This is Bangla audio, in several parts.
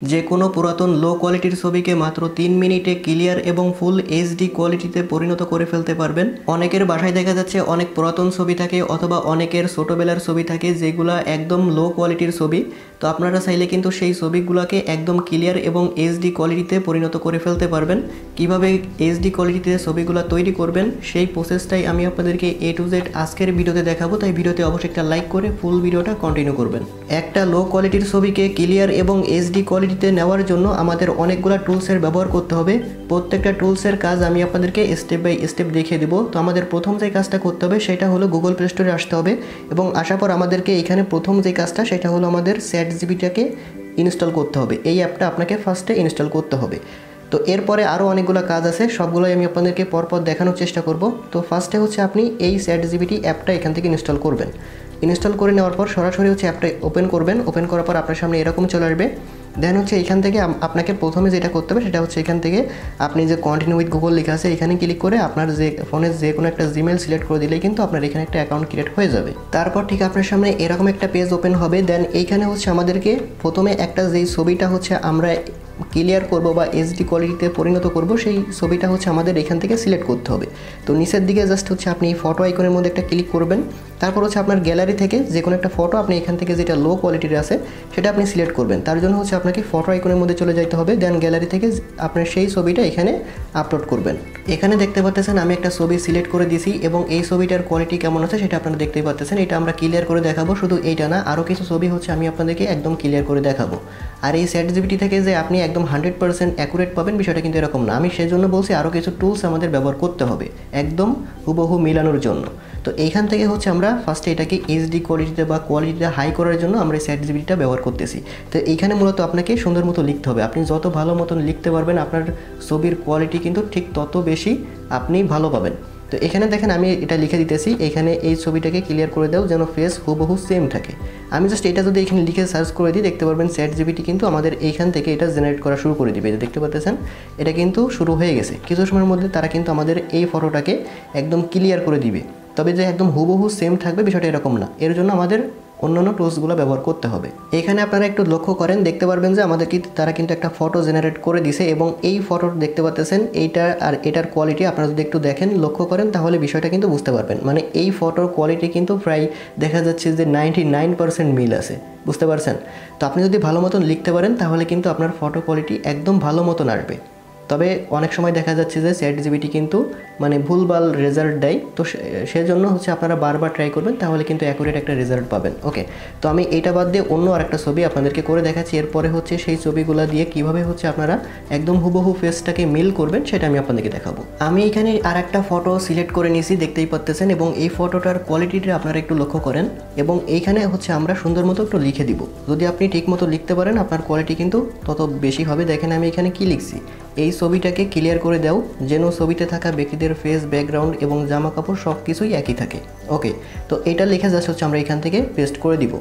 যে কোনো পুরাতন লো কোয়ালিটির ছবিকে মাত্র 3 মিনিটে ক্লিয়ার এবং ফুল এইচডি কোয়ালিটিতে পরিণত করে ফেলতে পারবেন। অনেকের বাসায় দেখা যাচ্ছে অনেক পুরাতন ছবি থাকে অথবা অনেকের ছোটোবেলার ছবি থাকে যেগুলো একদম লো কোয়ালিটির ছবি। তো আপনারা চাইলে কিন্তু সেই ছবিগুলোকে একদম ক্লিয়ার এবং এইচডি কোয়ালিটিতে পরিণত করে ফেলতে পারবেন। কিভাবে এইচডি কোয়ালিটিতে ছবিগুলো তৈরি করবেন সেই প্রসেসটাই আমি আপনাদেরকে A to Z আজকের ভিডিওতে দেখাবো, তাই ভিডিওতে অবশ্যই একটা লাইক করে ফুল ভিডিওটা কন্টিনিউ করবেন। একটা লো কোয়ালিটির ছবিকে ক্লিয়ার এবং এইচডি কোয়ালিটিতে নেওয়ার জন্য আমাদের অনেকগুলো টুলসের ব্যবহার করতে হবে। প্রত্যেকটা টুলসের কাজ আমি আপনাদেরকে স্টেপ বাই স্টেপ দেখিয়ে দেবো। তো আমাদের প্রথম যে কাজটা করতে হবে সেটা হলো গুগল প্লে স্টোরে আসতে হবে এবং আসার পর আমাদেরকে এখানে প্রথম যে কাজটা সেটা হলো আমাদের ChatGPT-টাকে ইনস্টল করতে হবে। এই অ্যাপটা আপনাকে ফার্স্টে ইনস্টল করতে হবে। তো এরপরে আরও অনেকগুলো কাজ আছে, সবগুলোই আমি আপনাদেরকে পরপর দেখানোর চেষ্টা করব। তো ফার্স্টে হচ্ছে আপনি এই ChatGPT অ্যাপটা এখান থেকে ইনস্টল করবেন। ইনস্টল করে নেওয়ার পর সরাসরি হচ্ছে অ্যাপটা ওপেন করবেন। ওপেন করার পর আপনার সামনে এরকম চলে আসবে। দেন হচ্ছে এখান থেকে আপনাকে প্রথমে যেটা করতে হবে সেটা হচ্ছে এখান থেকে আপনি যে কন্টিনিউ উইথ গুগল লেখা আছে এখানে ক্লিক করে আপনার যে ফোনের যে কোনো একটা জিমেল সিলেক্ট করে দিলেই কিন্তু আপনার এখানে একটা অ্যাকাউন্ট ক্রিয়েট হয়ে যাবে। তারপর ঠিক আপনার সামনে এরকম একটা পেজ ওপেন হবে। দেন এইখানে হচ্ছে আমাদেরকে প্রথমে একটা যেই ছবিটা হচ্ছে আমরা ক্লিয়ার করব বা এইচডি কোয়ালিটিতে পরিণত করব সেই ছবিটা হচ্ছে আমাদের এখান থেকে সিলেক্ট করতে হবে। তো নিচের দিকে জাস্ট হচ্ছে আপনি ফটো আইকনের মধ্যে একটা ক্লিক করবেন। তারপর হচ্ছে আপনার গ্যালারি থেকে যে কোনো একটা ফটো আপনি এখান থেকে যেটা লো কোয়ালিটির আছে সেটা আপনি সিলেক্ট করবেন। তার জন্য হচ্ছে আপনাকে ফটো আইকনের মধ্যে চলে যেতে হবে। দেন গ্যালারি থেকে আপনার সেই ছবিটা এখানে আপলোড করবেন। এখানে দেখতে পাচ্ছেন আমি একটা ছবি সিলেক্ট করে দিয়েছি এবং এই ছবিটার কোয়ালিটি কেমন আছে সেটা আপনারা দেখতেই পাচ্ছেন। এটা আমরা ক্লিয়ার করে দেখাবো, শুধু এইটা না আরও কিছু ছবি হচ্ছে আমি আপনাদেরকে একদম ক্লিয়ার করে দেখাবো। আর এই ChatGPT থেকে যে আপনি একদম 100% অ্যাকুরেট পাবেন বিষয়টা কিন্তু এরকম না। আমি সেজন্য বলছি আরও কিছু টুলস আমাদের ব্যবহার করতে হবে একদম হুবহু মিলানোর জন্য। তো এইখান থেকে হচ্ছে আমরা ফার্স্টে এটাকে এইচডি কোয়ালিটিতে বা কোয়ালিটিতে হাই করার জন্য আমরা এই ChatGPT-টা ব্যবহার করতেছি। তো এইখানে মূলত আপনাকে সুন্দর মতো লিখতে হবে। আপনি যত ভালো মতন লিখতে পারবেন আপনার ছবির কোয়ালিটি কিন্তু ঠিক তত বেশি আপনি ভালো পাবেন। তো এখানে দেখেন আমি এটা লিখে দিতেছি, এখানে এই ছবিটাকে ক্লিয়ার করে দাও যেন ফেস হুবহু সেম থাকে। আমি জাস্ট এটা যদি এখানে লিখে সার্চ করে দিই দেখতে পারবেন ChatGPT কিন্তু আমাদের এইখান থেকে এটা জেনারেট করা শুরু করে দিবে। দেখতে পাচ্ছেন এটা কিন্তু শুরু হয়ে গেছে। কিছু সময়ের মধ্যে তারা কিন্তু আমাদের এই ফটোটাকে একদম ক্লিয়ার করে দিবে। তবে যে একদম হুবহু সেম থাকবে বিষয়টা এরকম না, এর জন্য আমাদের অন্যান্য টুলসগুলো ব্যবহার করতে হবে। এখানে আপনারা একটু লক্ষ্য করেন, দেখতে পারবেন যে আমাদের তারা কিন্তু একটা ফটো জেনারেট করে দিছে এবং এই ফটো দেখতে পাচ্ছেন এইটা আর এটার কোয়ালিটি আপনারা যদি একটু দেখেন লক্ষ্য করেন তাহলে বিষয়টা কিন্তু বুঝতে পারবেন। মানে এই ফটোর কোয়ালিটি কিন্তু প্রায় দেখা যাচ্ছে যে 99% মিল আছে, বুঝতে পারছেন? তো আপনি যদি ভালো মতন লিখতে পারেন তাহলে কিন্তু আপনার ফটো কোয়ালিটি একদম ভালো মতন আসবে। তবে অনেক সময় দেখা যাচ্ছে যে ChatGPT কিন্তু মানে ভুলভাল রেজাল্ট দেয়। তো সেজন্য হচ্ছে আপনারা বারবার ট্রাই করবেন তাহলে কিন্তু অ্যাকুরেট একটা রেজাল্ট পাবেন। ওকে, তো আমি এইটা বাদ দিয়ে অন্য আরেকটা ছবি আপনাদেরকে করে দেখাচ্ছি। এরপরে হচ্ছে সেই ছবিগুলো দিয়ে কিভাবে হচ্ছে আপনারা একদম হুবহু ফেসটাকে মিল করবেন সেটা আমি আপনাদেরকে দেখাবো। আমি এখানে আরেকটা ফটো সিলেক্ট করে নিয়েছি দেখতেই পাচ্ছেন এবং এই ফটোটার কোয়ালিটিটা আপনারা একটু লক্ষ্য করেন এবং এইখানে হচ্ছে আমরা সুন্দর মতো একটু লিখে দিব। যদি আপনি ঠিক মতো লিখতে পারেন আপনার কোয়ালিটি কিন্তু তত বেশি হবে। দেখেন আমি এখানে কি লিখছি, এই ছবিটাকে ক্লিয়ার করে দাও যেন ছবিতে থাকা ব্যক্তিদের ফেস, ব্যাকগ্রাউন্ড এবং জামা কাপড় সব কিছুই একই থাকে। ওকে, তো এটা লেখা যাচ্ছে হচ্ছে আমরা এখান থেকে পেস্ট করে দিব।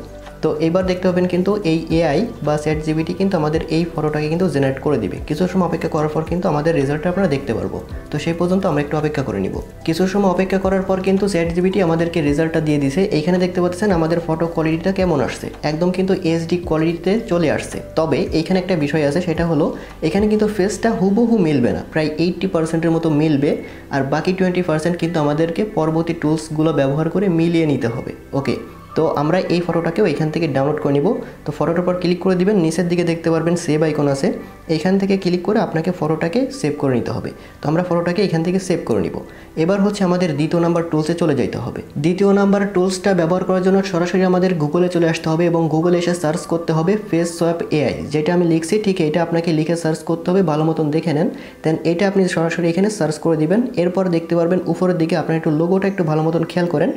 তো এবার দেখতে পাবেন কিন্তু এই AI বা ChatGPT কিন্তু আমাদের এই ফটোটাকে কিন্তু জেনারেট করে দিবে। কিছু সময় অপেক্ষা করার পর কিন্তু আমাদের রেজাল্টটা আমরা দেখতে পারবো। তো সেই পর্যন্ত আমরা একটু অপেক্ষা করে নিব। কিছু সময় অপেক্ষা করার পর কিন্তু ChatGPT আমাদেরকে রেজাল্টটা দিয়ে দিছে। এইখানে দেখতে পাচ্ছেন আমাদের ফটো কোয়ালিটিটা কেমন আসছে, একদম কিন্তু HD কোয়ালিটিতে চলে আসছে। তবে এইখানে একটা বিষয় আছে, সেটা হলো এখানে কিন্তু ফেসটা হুবহু মিলবে না, প্রায় 80%-এর মতো মিলবে আর বাকি 20% কিন্তু আমাদেরকে পরবর্তী টুলসগুলো ব্যবহার করে মিলিয়ে নিতে হবে। ওকে, তো আমরা এই ফটোটাকেও এখান থেকে ডাউনলোড করে নিব। তো ফটোটার উপর ক্লিক করে দিবেন, নিচের দিকে দেখতে পারবেন সেভ আইকন আছে, এইখান থেকে ক্লিক করে আপনাকে ফটোটাকে সেভ করে নিতে হবে। তো আমরা ফটোটাকে এখান থেকে সেভ করে নিব। এবার হচ্ছে আমাদের দ্বিতীয় নাম্বার টুলসে চলে যেতে হবে। দ্বিতীয় নাম্বার টুলসটা ব্যবহার করার জন্য সরাসরি আমাদের গুগলে চলে আসতে হবে এবং গুগলে এসে সার্চ করতে হবে ফেস সোয়াপ AI। যেটা আমি লিখছি ঠিক এটা আপনাকে লিখে সার্চ করতে হবে, ভালো মতন দেখে নেন। দেন এটা আপনি সরাসরি এখানে সার্চ করে দিবেন। এরপর দেখতে পারবেন উপরের দিকে আপনার একটু লোগোটা একটু ভালো মতন খেয়াল করেন।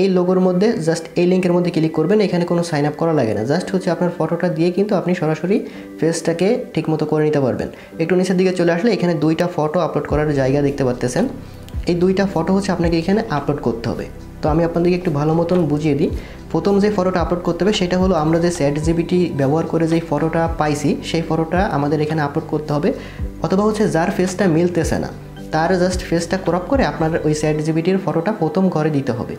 এই লোগোর মধ্যে জাস্ট এই লিঙ্কের মধ্যে ক্লিক করবেন। এখানে কোনো সাইন আপ করা লাগে না, জাস্ট হচ্ছে আপনার ফটোটা দিয়ে কিন্তু আপনি সরাসরি ফেসটাকে ঠিকমতো করে নিতে পারবেন। একটু নিচের দিকে চলে আসলে এখানে দুইটা ফটো আপলোড করার জায়গা দেখতে পাচ্ছেন। এই দুইটা ফটো হচ্ছে আপনাকে এখানে আপলোড করতে হবে। তো আমি আপনাদেরকে একটু ভালো মতন বুঝিয়ে দিই। প্রথম যে ফটোটা আপলোড করতে হবে সেটা হলো আমরা যে ChatGPT ব্যবহার করে যেই ফটোটা পাইছি সেই ফটোটা আমাদের এখানে আপলোড করতে হবে, অথবা হচ্ছে যার ফেসটা মিলতেছে না তার জাস্ট ফেসটা ক্রপ করে আপনার ওই ChatGPT-র ফটোটা প্রথম ঘরে দিতে হবে।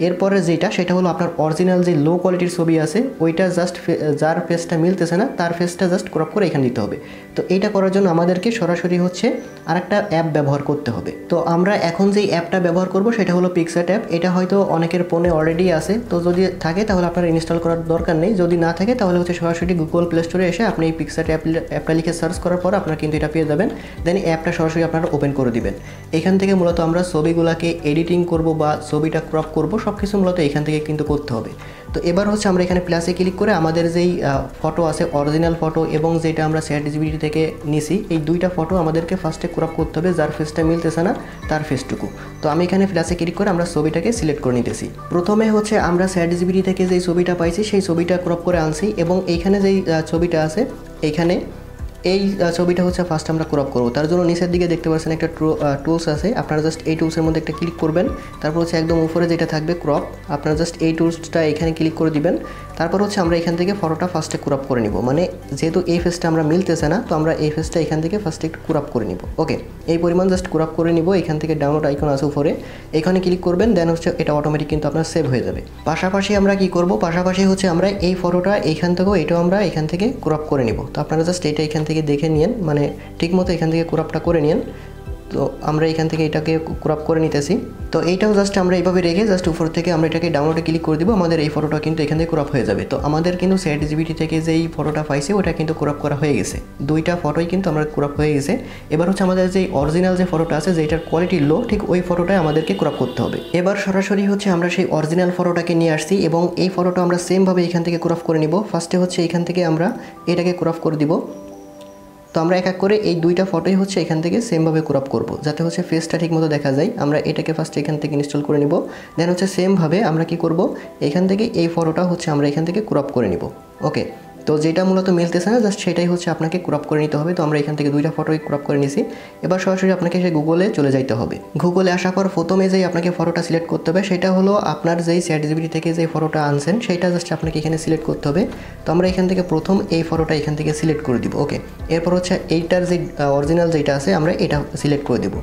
এরপরে সেটা হলো আপনার অরিজিনাল যে লো কোয়ালিটির ছবি আছে ওইটা জাস্ট যার ফেসটা মিলতেছে না তার ফেসটা জাস্ট ক্রপ করে এখানে দিতে হবে। তো এইটা করার জন্য আমাদেরকে সরাসরি হচ্ছে আরেকটা অ্যাপ ব্যবহার করতে হবে। তো আমরা এখন যেই অ্যাপটা ব্যবহার করব সেটা হলো পিক্সার্ট অ্যাপ। এটা হয়তো অনেকের ফোনে অলরেডি আছে, তো যদি থাকে তাহলে আপনার ইনস্টল করার দরকার নেই। যদি না থাকে তাহলে হচ্ছে সরাসরি গুগল প্লে স্টোরে এসে আপনি এই পিক্সার্ট অ্যাপটা লিখে সার্চ করার পর আপনারা কিন্তু এটা পেয়ে যাবেন। দেন অ্যাপটা সরাসরি আপনারা ওপেন করে দিবেন। এখান থেকে মূলত আমরা ছবিগুলোকে এডিটিং করব বা ছবিটা ক্রপ করব, সব কিছু মূলত এখান থেকে কিন্তু করতে হবে। তো এবার হচ্ছে আমরা এখানে প্লাসে ক্লিক করে আমাদের যেই ফটো আছে অরিজিনাল ফটো এবং যেটা আমরা ChatGPT থেকে নিছি এই দুইটা ফটো আমাদেরকে ফার্স্টে ক্রপ করতে হবে, যার ফেসটা মিলতেছে না তার ফেসটুকু। তো আমি এখানে প্লাসে ক্লিক করে আমরা ছবিটাকে সিলেক্ট করে নিতেছি। প্রথমে হচ্ছে আমরা ChatGPT থেকে যেই ছবিটা পাইছি সেই ছবিটা ক্রপ করে আনছি এবং এইখানে যেই ছবিটা আছে এইখানে এই ছবিটা হচ্ছে ফার্স্ট আমরা ক্রপ করব। তার জন্য নিচের দিকে দেখতে পাচ্ছেন একটা টুলস আছে, আপনারা জাস্ট এই টুলসের মধ্যে একটা ক্লিক করবেন। তারপর হচ্ছে একদম উপরে যেটা থাকবে ক্রপ, আপনারা জাস্ট এই টুলসটা এখানে ক্লিক করে দিবেন। তারপর হচ্ছে আমরা এখান থেকে ফটোটা ফার্স্টে ক্রপ করে নিব, মানে যেহেতু এই ফেসটা আমরা মিলতেছে না তো আমরা এই ফেসটা এখান থেকে ফার্স্টে একটু ক্রপ করে নিব। ওকে, এই পরিমাণ জাস্ট ক্রপ করে নিব। এখান থেকে ডাউনলোড আইকন আছে উপরে, এখানে ক্লিক করবেন, দেন হচ্ছে এটা অটোমেটিক কিন্তু আপনার সেভ হয়ে যাবে। পাশাপাশি আমরা কি করব, পাশাপাশি হচ্ছে আমরা এই ফটোটা এইখান থেকেও এটাও আমরা এখান থেকে ক্রপ করে নিব। তো আপনারা জাস্ট এটা এখান থেকে দেখে নিন, মানে ঠিকমতো এখান থেকে ক্রপটা করে নিন। তো আমরা এখান থেকে এটাকে ক্রপ করে নিতেছি। তো এইটাও জাস্ট আমরা এইভাবে রেখে জাস্ট উপর থেকে আমরা এটাকে ডাউনলোডে ক্লিক করে দিব, আমাদের এই ফটোটা কিন্তু এখান থেকে ক্রপ হয়ে যাবে। তো আমাদের কিন্তু ChatGPT থেকে যেই ফটোটা পাইছে ওটা কিন্তু ক্রপ করা হয়ে গেছে, দুইটা ফটোই কিন্তু আমরা ক্রপ হয়ে গেছে। এবার হচ্ছে আমাদের যে অরিজিনাল যে ফটোটা আছে যেটার কোয়ালিটি লো, ঠিক ওই ফটোটাই আমাদেরকে ক্রপ করতে হবে। এবার সরাসরি হচ্ছে আমরা সেই অরিজিনাল ফটোটাকে নিয়ে আসছি এবং এই ফটোটা আমরা সেমভাবে এখান থেকে ক্রপ করে নিব। ফার্স্টে হচ্ছে এখান থেকে আমরা এটাকে ক্রপ করে দিব। তো আমরা এক এক করে এই দুইটা ফটোই হচ্ছে এখান থেকে সেমভাবে ক্রপ করব, যাতে হচ্ছে ফেসটা ঠিকমতো দেখা যায়। আমরা এটাকে ফার্স্ট এখান থেকে ইনস্টল করে নিব, দেন হচ্ছে সেমভাবে আমরা কি করব, এখান থেকে এই ফটোটা হচ্ছে আমরা এখান থেকে ক্রপ করে নিব। ওকে, তো যেটা মূলত মিলতেছে না জাস্ট সেটাই হচ্ছে আপনাকে ক্রপ করে নিতে হবে। তো আমরা এখান থেকে দুইটা ফটোই ক্রপ করে নিছি। এবার সরাসরি আপনাকে সেই গুগলে চলে যাইতে হবে। গুগলে আসার পর প্রথমে যেই আপনাকে ফটোটা সিলেক্ট করতে হবে সেটা হলো আপনার যেই ChatGPT থেকে যে ফটোটা আনছেন সেটা জাস্ট আপনাকে এখানে সিলেক্ট করতে হবে। তো আমরা এখান থেকে প্রথম এই ফটোটা এখান থেকে সিলেক্ট করে দিব। ওকে, এরপর হচ্ছে এইটার যে অরিজিনাল যেটা আছে আমরা এটা সিলেক্ট করে দেব।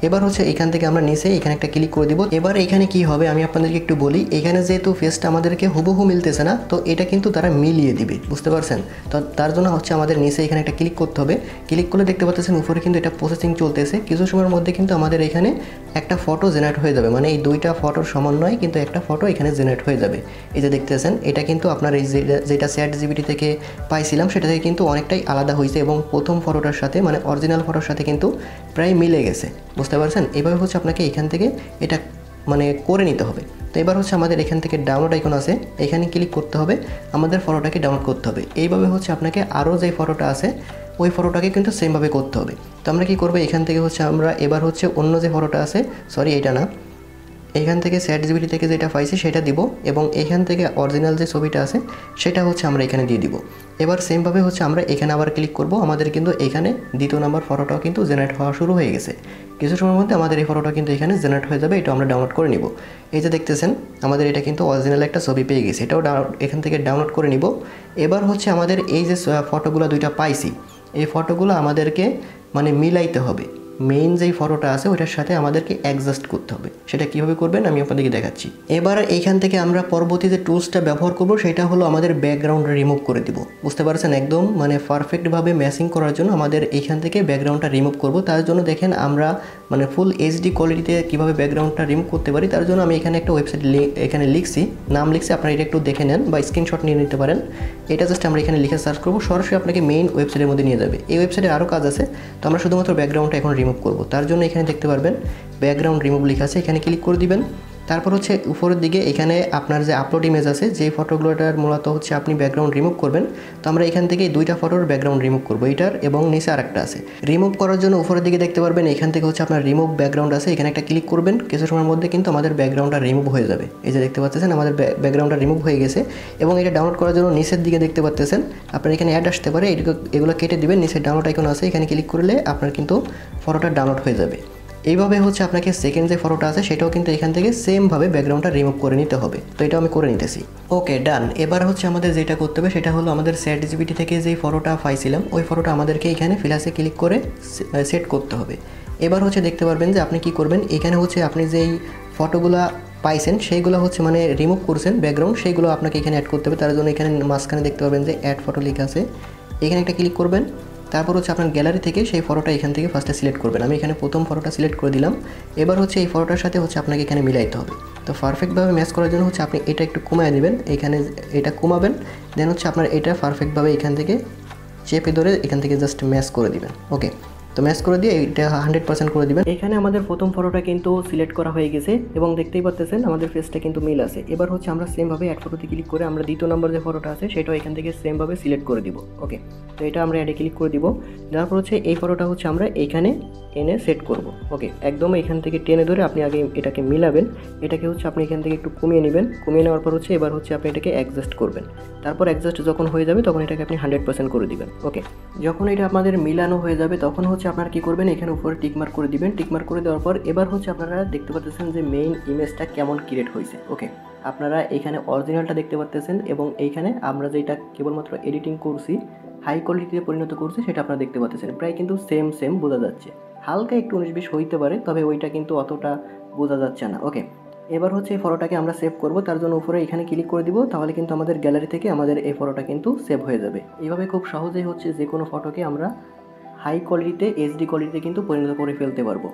এবার হচ্ছে এখান থেকে আমরা নিচে এখানে একটা ক্লিক করে দিব। এবার এখানে কি হবে আমি আপনাদেরকে একটু বলি, এখানে যেহেতু ফেসটা আমাদেরকে হুবহু মিলতেছে না তো এটা কিন্তু তারা মিলিয়ে দিবে, বুঝতে পারছেন। তো তার জন্য হচ্ছে আমাদের নিচে এখানে একটা ক্লিক করতে হবে। ক্লিক করলে দেখতে পাচ্ছেন উপরে কিন্তু এটা প্রসেসিং চলতেছে, কিছু সময়ের মধ্যে কিন্তু আমাদের এখানে একটা ফটো জেনারেট হয়ে যাবে, মানে এই দুইটা ফটোর সমন্বয়ে কিন্তু একটা ফটো এখানে জেনারেট হয়ে যাবে। এই যে দেখতেছেন এটা কিন্তু আপনার এই যেটা ChatGPT থেকে পাইছিলাম সেটা থেকে কিন্তু অনেকটাই আলাদা হয়েছে এবং প্রথম ফটোটার সাথে মানে অরিজিনাল ফটোর সাথে কিন্তু প্রায় মিলে গেছে, বুঝতে পারছেন। এভাবে হচ্ছে আপনাকে এখান থেকে এটা মানে করে নিতে হবে। তো এবার হচ্ছে আমাদের এখান থেকে ডাউনলোড আইকন আছে, এখানে ক্লিক করতে হবে, আমাদের ফটোটাকে ডাউনলোড করতে হবে। এইভাবে হচ্ছে আপনাকে আরও যে ফটোটা আছে ওই ফটোটাকে কিন্তু সেমভাবে করতে হবে। তো আমরা কী করবো, এখান থেকে হচ্ছে আমরা এবার হচ্ছে অন্য যে ফটোটা আছে, সরি এটা না, এখান থেকে ChatGPT থেকে যেটা পাইছি সেটা দিব এবং এখান থেকে অরিজিনাল যে ছবিটা আছে সেটা হচ্ছে আমরা এখানে দিয়ে দিব। এবার সেমভাবে হচ্ছে আমরা এখানে আবার ক্লিক করব, আমাদের কিন্তু এখানে দ্বিতীয় নাম্বার ফটোটাও কিন্তু জেনারেট হওয়া শুরু হয়ে গেছে। কিছু সময়ের মধ্যে আমাদের এই ফটোটা কিন্তু এখানে জেনারেট হয়ে যাবে, এটা আমরা ডাউনলোড করে নিব। এই যে দেখতেছেন আমাদের এটা কিন্তু অরিজিনাল একটা ছবি পেয়ে গেছে, এটাও এখান থেকে ডাউনলোড করে নিব। এবার হচ্ছে আমাদের এই যে ফটোগুলো দুইটা পাইছি এই ফটোগুলো আমাদেরকে মানে মিলাইতে হবে, মেইন যেই ফটোটা আছে ওটার সাথে আমাদেরকে অ্যাডজাস্ট করতে হবে। সেটা কীভাবে করবেন আমি আপনাদেরকে দেখাচ্ছি। এবার এইখান থেকে আমরা পরবর্তী যে টুলসটা ব্যবহার করব সেটা হলো আমাদের ব্যাকগ্রাউন্ড রিমুভ করে দিব, বুঝতে পারছেন। একদম মানে পারফেক্টভাবে ম্যাচিং করার জন্য আমাদের এইখান থেকে ব্যাকগ্রাউন্ডটা রিমুভ করব। তার জন্য দেখেন আমরা মানে ফুল HD কোয়ালিটিতে কীভাবে ব্যাকগ্রাউন্ডটা রিমুভ করতে পারি তার জন্য আমি এখানে একটা ওয়েবসাইট এখানে লিখছি, নাম লিখছি, আপনারা এটা একটু দেখে নেন বা স্ক্রিনশট নিয়ে নিতে পারেন। এটা জাস্ট আমরা এখানে লিখে সার্চ করব, সরাসরি আপনাকে মেইন ওয়েবসাইটের মধ্যে নিয়ে যাবে। এই ওয়েবসাইটে আরও কাজ আছে, তো আমরা শুধুমাত্র ব্যাকগ্রাউন্ডটা এখন রিমুভ করব। তার জন্য এখানে দেখতে পারবেন ব্যাকগ্রাউন্ড রিমুভ লেখা আছে, এখানে ক্লিক করে দিবেন। তারপর হচ্ছে উপরের দিকে এখানে আপনার যে আপলোড ইমেজ আছে যেই ফটোগুলোটার মূলত হচ্ছে আপনি ব্যাকগ্রাউন্ড রিমুভ করবেন, তো আমরা এখান থেকে দুইটা ফটোর ব্যাকগ্রাউন্ড রিমুভ করবো, এটার এবং নিচে আরেকটা আছে। রিমুভ করার জন্য উপরের দিকে দেখতে পারবেন এখান থেকে হচ্ছে আপনার রিমুভ ব্যাকগ্রাউন্ড আছে, এখানে একটা ক্লিক করবেন, কিছু সময়ের মধ্যে কিন্তু আমাদের ব্যাকগ্রাউন্ডটা রিমুভ হয়ে যাবে। এই যে দেখতে পাচ্ছেন আমাদের ব্যাকগ্রাউন্ডটা রিমুভ হয়ে গেছে এবং এটা ডাউনলোড করার জন্য নিচের দিকে দেখতে পাচ্ছেন আপনার এখানে অ্যাড আসতে পারে, এগুলো কেটে দিবেন, নিচে ডাউনলোড আইকন আছে এখানে ক্লিক করলে আপনার কিন্তু ফটোটা ডাউনলোড হয়ে যাবে। এইভাবে হচ্ছে আপনাকে সেকেন্ড যে ফটোটা আছে সেটাও কিন্তু এখান থেকে সেমভাবে ব্যাকগ্রাউন্ডটা রিমুভ করে নিতে হবে। তো এটা আমি করে নিতেছি। ওকে, ডান। এবার হচ্ছে আমাদের যেটা করতে হবে সেটা হলো আমাদের ChatGPT থেকে যেই ফটোটা পাইছিলাম ওই ফটোটা আমাদেরকে এখানে ফ্ল্যাশে ক্লিক করে সেট করতে হবে। এবার হচ্ছে দেখতে পারবেন যে আপনি কি করবেন, এখানে হচ্ছে আপনি যেই ফটোগুলা পাইছেন সেইগুলো হচ্ছে মানে রিমুভ করছেন ব্যাকগ্রাউন্ড, সেইগুলো আপনাকে এখানে অ্যাড করতে হবে। তার জন্য এখানে মাঝখানে দেখতে পাবেন যে অ্যাড ফটো লেখা আছে, এখানে একটা ক্লিক করবেন। তারপর হচ্ছে আপনার গ্যালারি থেকে সেই ফটোটা এখান থেকে ফার্স্টে সিলেক্ট করবেন। আমি এখানে প্রথম ফটোটা সিলেক্ট করে দিলাম। এবার হচ্ছে এই ফটোটার সাথে হচ্ছে আপনাকে এখানে মিলাইতে হবে। তো পারফেক্টভাবে ম্যাচ করার জন্য হচ্ছে আপনি এটা একটু কমায় নেবেন, এখানে এটা কমাবেন, দেন হচ্ছে আপনার এটা পারফেক্টভাবে এখান থেকে চেপে ধরে এখান থেকে জাস্ট ম্যাচ করে দিবেন। ওকে, তো ম্যাচ করে দিয়ে এটা 100% করে দিবেন। এখানে আমাদের প্রথম ফটোটা কিন্তু সিলেক্ট করা হয়ে গেছে এবং দেখতেই পাচ্ছেন আমাদের ফেসটা কিন্তু মিল আছে। এবার হচ্ছে আমরা সেমভাবে অ্যাড ফটোতে ক্লিক করে আমরা দ্বিতীয় নম্বর যে ফটোটা আছে সেটাও এখান থেকে সেমভাবে সিলেক্ট করে দিব। ওকে, তো এটা আমরা অ্যাডে ক্লিক করে দিব। তারপর হচ্ছে এই ফটোটা হচ্ছে আমরা এইখানে এনে সেট করব। ওকে, একদম এখান থেকে টেনে ধরে আপনি আগে এটাকে মিলাবেন। এটাকে হচ্ছে আপনি এখান থেকে একটু কমিয়ে নেবেন। কমিয়ে নেওয়ার পর হচ্ছে এবার হচ্ছে আপনি এটাকে অ্যাডজাস্ট করবেন। তারপর অ্যাডজাস্ট যখন হয়ে যাবে তখন এটাকে আপনি 100% করে দিবেন। ওকে, যখন এটা আপনাদের মিলানো হয়ে যাবে তখন হচ্ছে আপনারা কি করবেন, এখানে উপরে টিকমার্ক করে দিবেন। টিকমার্ক করে দেওয়ার পর এবার হচ্ছে আপনারা দেখতে পাচ্ছেন যে মেইন ইমেজটা কেমন ক্রিয়েট হয়েছে। ওকে, আপনারা এখানে অরিজিনালটা দেখতে পাচ্ছেন এবং এইখানে আমরা যেটা কেবলমাত্র এডিটিং করছি, হাই কোয়ালিটিতে পরিণত করছি, সেটা আপনারা দেখতে পাচ্ছেন প্রায় কিন্তু সেম বোঝা যাচ্ছে। হালকা একটু 19-20 হইতে পারে, তবে ওইটা কিন্তু অতটা বোঝা যাচ্ছে না। ওকে, এবার হচ্ছে এই ফটোটাকে আমরা সেভ করব। তার জন্য উপরে এখানে ক্লিক করে দিব, তাহলে কিন্তু আমাদের গ্যালারি থেকে আমাদের এই ফটোটা কিন্তু সেভ হয়ে যাবে। এইভাবে খুব সহজেই হচ্ছে যে কোনো ফটোকে আমরা হাই কোয়ালিটিতে এইচডি কোয়ালিটিতে কিন্তু পরিণত করে ফেলতে পারবো।